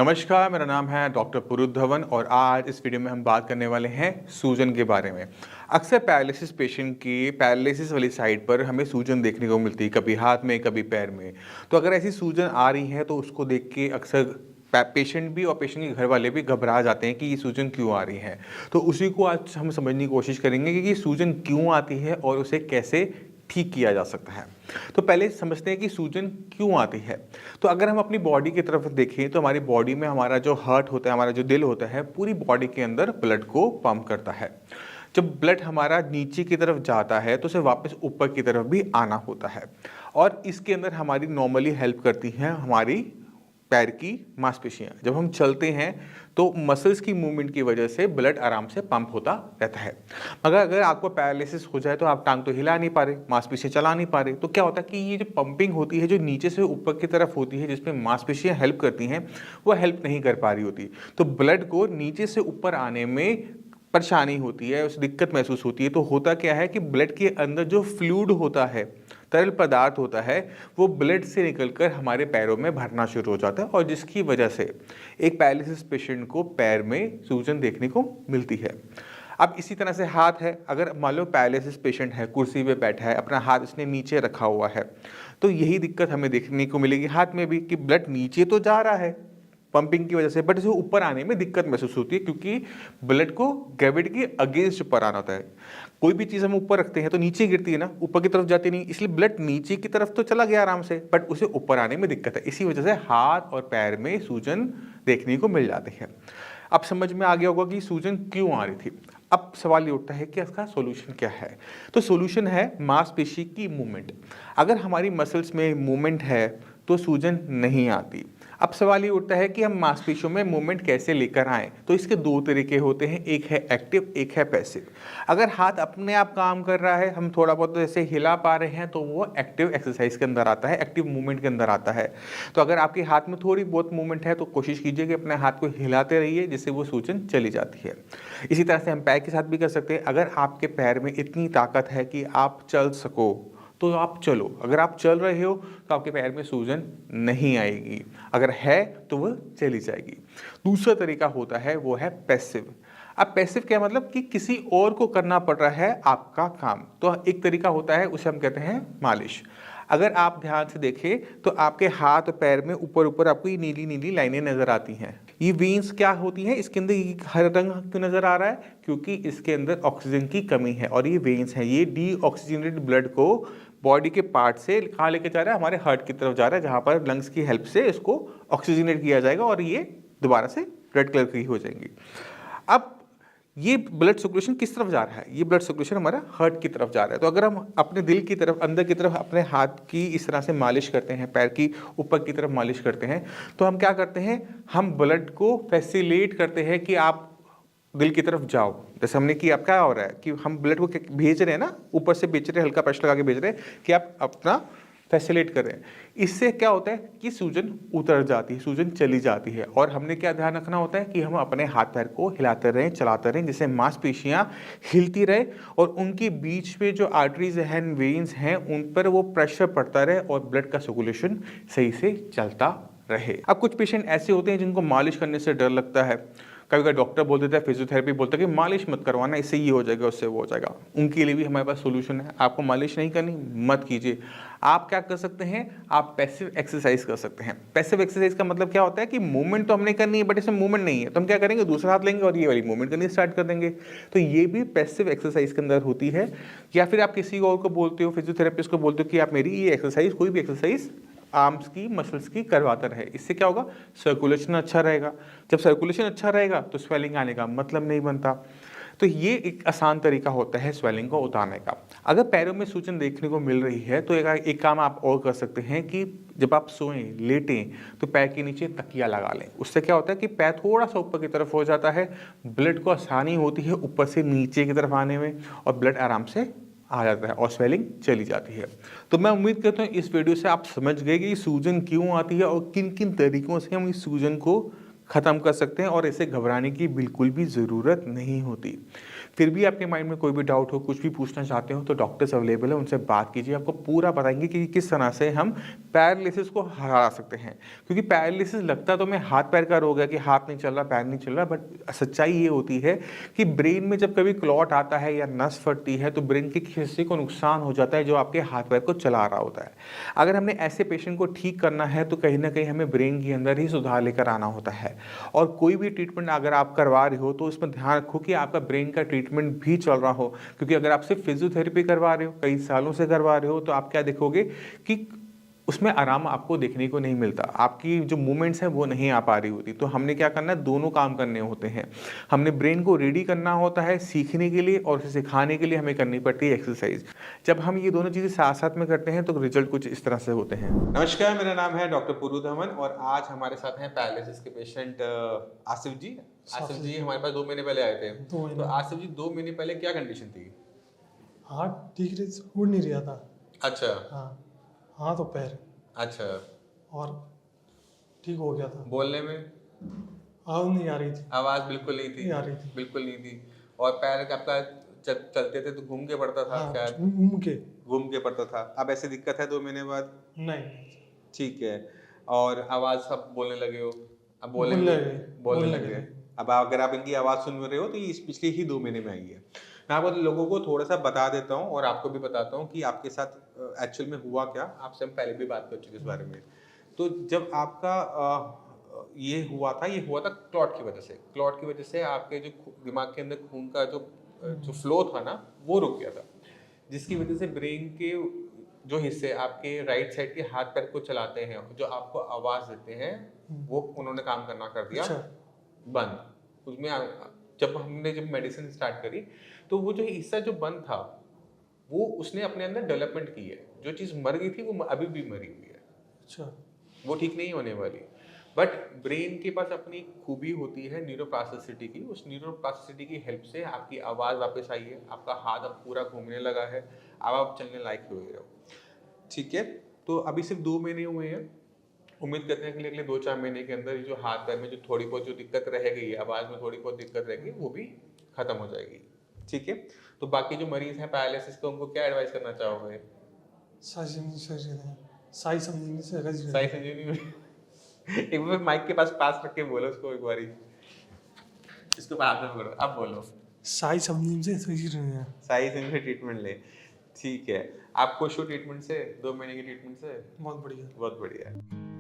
नमस्कार, मेरा नाम है डॉक्टर पुरुष धवन और आज इस वीडियो में हम बात करने वाले हैं सूजन के बारे में। अक्सर पैरालिसिस पेशेंट की पैरालिसिस वाली साइड पर हमें सूजन देखने को मिलती है, कभी हाथ में कभी पैर में। तो अगर ऐसी सूजन आ रही है तो उसको देख के अक्सर पेशेंट भी और पेशेंट के घर वाले भी घबरा जाते हैं कि ये सूजन क्यों आ रही है। तो उसी को आज हम समझने की कोशिश करेंगे कि ये सूजन क्यों आती है और उसे कैसे ठीक किया जा सकता है। तो पहले समझते हैं कि सूजन क्यों आती है। तो अगर हम अपनी बॉडी की तरफ देखें तो हमारी बॉडी में हमारा जो हार्ट होता है, हमारा जो दिल होता है, पूरी बॉडी के अंदर ब्लड को पंप करता है। जब ब्लड हमारा नीचे की तरफ जाता है तो उसे वापस ऊपर की तरफ भी आना होता है और इसके अंदर हमारी नॉर्मली हेल्प करती है हमारी पैर की मांसपेशियां। जब हम चलते हैं तो मसल्स की मूवमेंट की वजह से ब्लड आराम से पंप होता रहता है। मगर अगर आपको पैरालिसिस हो जाए तो आप टांग तो हिला नहीं पा रहे, मांसपेशियां चला नहीं पा रहे, तो क्या होता है कि ये जो पंपिंग होती है जो नीचे से ऊपर की तरफ होती है, जिसमें मांसपेशियां हेल्प करती हैं, वो हेल्प नहीं कर पा रही होती। तो ब्लड को नीचे से ऊपर आने में परेशानी होती है, उस दिक्कत महसूस होती है। तो होता क्या है कि ब्लड के अंदर जो फ्लूइड होता है, तरल पदार्थ होता है, वो ब्लड से निकलकर हमारे पैरों में भरना शुरू हो जाता है और जिसकी वजह से एक पैरालिसिस पेशेंट को पैर में सूजन देखने को मिलती है। अब इसी तरह से हाथ है, अगर मान लो पैरालिसिस पेशेंट है, कुर्सी पे बैठा है, अपना हाथ इसने नीचे रखा हुआ है, तो यही दिक्कत हमें देखने को मिलेगी हाथ में भी कि ब्लड नीचे तो जा रहा है पंपिंग की वजह से, बट इसे ऊपर आने में दिक्कत महसूस होती है क्योंकि ब्लड को ग्रेविटी के अगेंस्ट ऊपर आना होता है। कोई भी चीज़ हम ऊपर रखते हैं तो नीचे गिरती है ना, ऊपर की तरफ जाती नहीं, इसलिए ब्लड नीचे की तरफ तो चला गया आराम से, बट उसे ऊपर आने में दिक्कत है। इसी वजह से हाथ और पैर में सूजन देखने को मिल जाती है। अब समझ में आ गया होगा कि सूजन क्यों आ रही थी। अब सवाल ये उठता है कि इसका सॉल्यूशन क्या है। तो सॉल्यूशन है मांसपेशी की मूवमेंट। अगर हमारी मसल्स में मूवमेंट है तो सूजन नहीं आती। अब सवाल ये उठता है कि हम मांसपेशियों में मूवमेंट कैसे लेकर आएं। तो इसके दो तरीके होते हैं, एक है एक्टिव, एक है पैसिव। अगर हाथ अपने आप काम कर रहा है, हम थोड़ा बहुत जैसे हिला पा रहे हैं, तो वो एक्टिव एक्सरसाइज के अंदर आता है, एक्टिव मूवमेंट के अंदर आता है। तो अगर आपके हाथ में थोड़ी बहुत मूवमेंट है तो कोशिश कीजिए कि अपने हाथ को हिलाते रहिए, जिससे वो सूजन चली जाती है। इसी तरह से हम पैर के साथ भी कर सकते हैं। अगर आपके पैर में इतनी ताकत है कि आप चल सको तो आप चलो। अगर आप चल रहे हो तो आपके पैर में सूजन नहीं आएगी, अगर है तो वह चली जाएगी। दूसरा तरीका होता है वो है पैसिव। अब पैसिव क्या मतलब कि किसी और को करना पड़ रहा है आपका काम। तो एक तरीका होता है, उसे हम कहते हैं मालिश। अगर आप ध्यान से देखें तो आपके हाथ और पैर में ऊपर ऊपर आपको ये नीली नीली लाइनें नजर आती हैं। ये वेन्स क्या होती हैं, इसके अंदर ये हरा रंग क्यों नजर आ रहा है? क्योंकि इसके अंदर ऑक्सीजन की कमी है और ये वेन्स हैं, ये डीऑक्सीजनेटेड ब्लड को बॉडी के पार्ट से कहाँ लेके जा रहा है? हमारे हार्ट की तरफ जा रहा है, जहाँ पर लंग्स की हेल्प से इसको ऑक्सीजनेट किया जाएगा और ये दोबारा से रेड कलर की हो जाएंगी। अब ये ब्लड सर्कुलेशन किस तरफ जा रहा है? ये ब्लड सर्कुलेशन हमारा हार्ट की तरफ जा रहा है। तो अगर हम अपने दिल की तरफ, अंदर की तरफ अपने हाथ की इस तरह से मालिश करते हैं, पैर की ऊपर की तरफ मालिश करते हैं, तो हम क्या करते हैं? हम ब्लड को फैसिलिटेट करते हैं कि आप दिल की तरफ जाओ। जैसे हमने कि अब क्या हो रहा है कि हम ब्लड को भेज रहे हैं ना, ऊपर से भेज रहे हैं, हल्का प्रेशर लगा के भेज रहे हैं कि आप अपना फैसिलिटेट कर रहे हैं। इससे क्या होता है कि सूजन उतर जाती है, सूजन चली जाती है। और हमने क्या ध्यान रखना होता है कि हम अपने हाथ पैर को हिलाते रहें, चलाते रहें, जिससे मांसपेशियां हिलती रहे और उनके बीच में जो आर्टरीज हैं, वेन्स हैं, उन पर वो प्रेशर पड़ता रहे और ब्लड का सर्कुलेशन सही से चलता रहे। अब कुछ पेशेंट ऐसे होते हैं जिनको मालिश करने से डर लगता है। कभी कभी डॉक्टर बोल देता है, फिजियोथेरेपी बोलता है कि मालिश मत करवाना, इससे ये हो जाएगा, उससे वो हो जाएगा। उनके लिए भी हमारे पास सोल्यूशन है। आपको मालिश नहीं करनी, मत कीजिए। आप क्या कर सकते हैं? आप पैसिव एक्सरसाइज कर सकते हैं। पैसिव एक्सरसाइज का मतलब क्या होता है कि मूवमेंट तो हमने करनी है, बट इसमें मूवमेंट नहीं है, तो हम क्या करेंगे? दूसरा हाथ लेंगे और ये वाली मूवमेंट करनी स्टार्ट कर देंगे। तो ये भी पैसिव एक्सरसाइज के अंदर होती है। या फिर आप किसी और को बोलते हो, फिजियोथेरेपिस्ट को बोलते हो कि आप मेरी ये एक्सरसाइज, कोई भी एक्सरसाइज आर्म्स की, मसल्स की करवाता रहे। इससे क्या होगा? सर्कुलेशन अच्छा रहेगा। जब सर्कुलेशन अच्छा रहेगा तो स्वेलिंग आने का मतलब नहीं बनता। तो ये एक आसान तरीका होता है स्वेलिंग को उतारने का। अगर पैरों में सूजन देखने को मिल रही है तो एक काम आप और कर सकते हैं कि जब आप सोएं, लेटें, तो पैर के नीचे तकिया लगा लें। उससे क्या होता है कि पैर थोड़ा सा ऊपर की तरफ हो जाता है, ब्लड को आसानी होती है ऊपर से नीचे की तरफ आने में और ब्लड आराम से आ जाता है और स्वेलिंग चली जाती है। तो मैं उम्मीद करता हूँ इस वीडियो से आप समझ गए कि सूजन क्यों आती है और किन किन तरीकों से हम इस सूजन को ख़त्म कर सकते हैं और इसे घबराने की बिल्कुल भी ज़रूरत नहीं होती। फिर भी आपके माइंड में कोई भी डाउट हो, कुछ भी पूछना चाहते हो, तो डॉक्टर्स अवेलेबल है, उनसे बात कीजिए। आपको पूरा बताएंगे कि किस तरह से हम पैरालिसिस को हरा सकते हैं। क्योंकि पैरालिसिस लगता तो मैं हाथ पैर का रोग है कि हाथ नहीं चल रहा, पैर नहीं चल रहा, बट सच्चाई ये होती है कि ब्रेन में जब कभी क्लॉट आता है या नस फटती है तो ब्रेन के किसी हिस्से को नुकसान हो जाता है जो आपके हाथ पैर को चला रहा होता है। अगर हमने ऐसे पेशेंट को ठीक करना है तो कहीं ना कहीं हमें ब्रेन के अंदर ही सुधार लेकर आना होता है। और कोई भी ट्रीटमेंट अगर आप करवा रहे हो तो इसमें ध्यान रखो कि आपका ब्रेन का ट्रीटमेंट भी चल रहा हो। क्योंकि अगर आप सिर्फ फिजियोथेरेपी करवा रहे हो, कई सालों से करवा रहे हो, तो आप क्या देखोगे कि उसमें आराम आपको देखने को नहीं मिलता, आपकी जो मूवमेंट्स हैं वो नहीं आ पा रही होती। तो हमने क्या करना है, दोनों काम करने होते हैं। हमने ब्रेन को रेडी करना होता है सीखने के लिए, और उसे सिखाने के लिए हमें करनी पड़ती है एक्सरसाइज। जब हम ये दोनों चीज़ें साथ साथ में करते हैं तो रिजल्ट कुछ इस तरह से होते हैं। नमस्कार, मेरा नाम है डॉक्टर पुरु धवन और आज हमारे साथ हैं पैरालिसिस के पेशेंट आसिफ जी। आसिफ जी हमारे पास 2 महीने पहले आए थे। तो आसिफ जी 2 महीने पहले क्या कंडीशन थी? हाथ ठीक से उड़ नहीं रहा था। अच्छा। हाँ, हाथ और पैर। अच्छा। और ठीक हो गया था। बोलने में आवाज नहीं आ रही थी। आवाज बिल्कुल नहीं थी। नहीं आ रही थी। बिल्कुल नहीं थी। और पैर आपका जब चलते थे तो घूम के पड़ता था? हाँ, शायद घूम के पड़ता था। अब ऐसी दिक्कत है 2 महीने बाद? नहीं। ठीक है। और आवाज सब बोलने लगे हो? अब बोलने लगे। अब अगर आप इनकी आवाज सुन रहे हो तो ये पिछले ही 2 महीने में आई है। मैं आपको लोगों को थोड़ा सा बता देता हूँ और आपको भी बताता हूँ कि आपके साथ एक्चुअल में हुआ क्या। आपसे हम पहले भी बात कर चुके इस बारे में। तो जब आपका ये हुआ था क्लॉट की वजह से। क्लॉट की वजह से आपके जो दिमाग के अंदर खून का जो फ्लो था ना वो रुक गया था, जिसकी वजह से ब्रेन के जो हिस्से आपके राइट साइड के हाथ पैर को चलाते हैं, जो आपको आवाज देते हैं, वो उन्होंने काम करना कर दिया बंद। उसमें जब मेडिसिन स्टार्ट करी तो वो जो हिस्सा जो बंद था वो उसने अपने अंदर डेवलपमेंट की है। जो चीज़ मर गई थी वो अभी भी मरी हुई है। अच्छा। वो ठीक नहीं होने वाली। बट ब्रेन के पास अपनी खूबी होती है न्यूरोप्लास्टिसिटी की। उस न्यूरोप्लास्टिसिटी की हेल्प से आपकी आवाज़ वापस आई है, आपका हाथ अब पूरा घूमने लगा है, अब आप चलने लायक हो गए हो। ठीक है। तो अभी सिर्फ 2 महीने हुए हैं। उम्मीद करते हैं कि अगले 2-4 महीने के अंदर जो हाथ पैर में जो थोड़ी बहुत जो दिक्कत रह गई है, आवाज़ में थोड़ी बहुत दिक्कत रह गई, वो भी खत्म हो जाएगी। ठीक है। तो बाकी जो मरीज हैं पैरालिसिस के, उनको क्या एडवाइस करना चाहोगे? साई संजीवनी एक बार माइक के पास रख के बोलो उसको एक बारी। इसको बात में करो, अब बोलो। साई संजीवनी से ट्रीटमेंट ले। ठीक है। आपको शो ट्रीटमेंट से 2 महीने की ट्रीटमेंट से बहुत बढ़िया। बहुत बढ़िया है।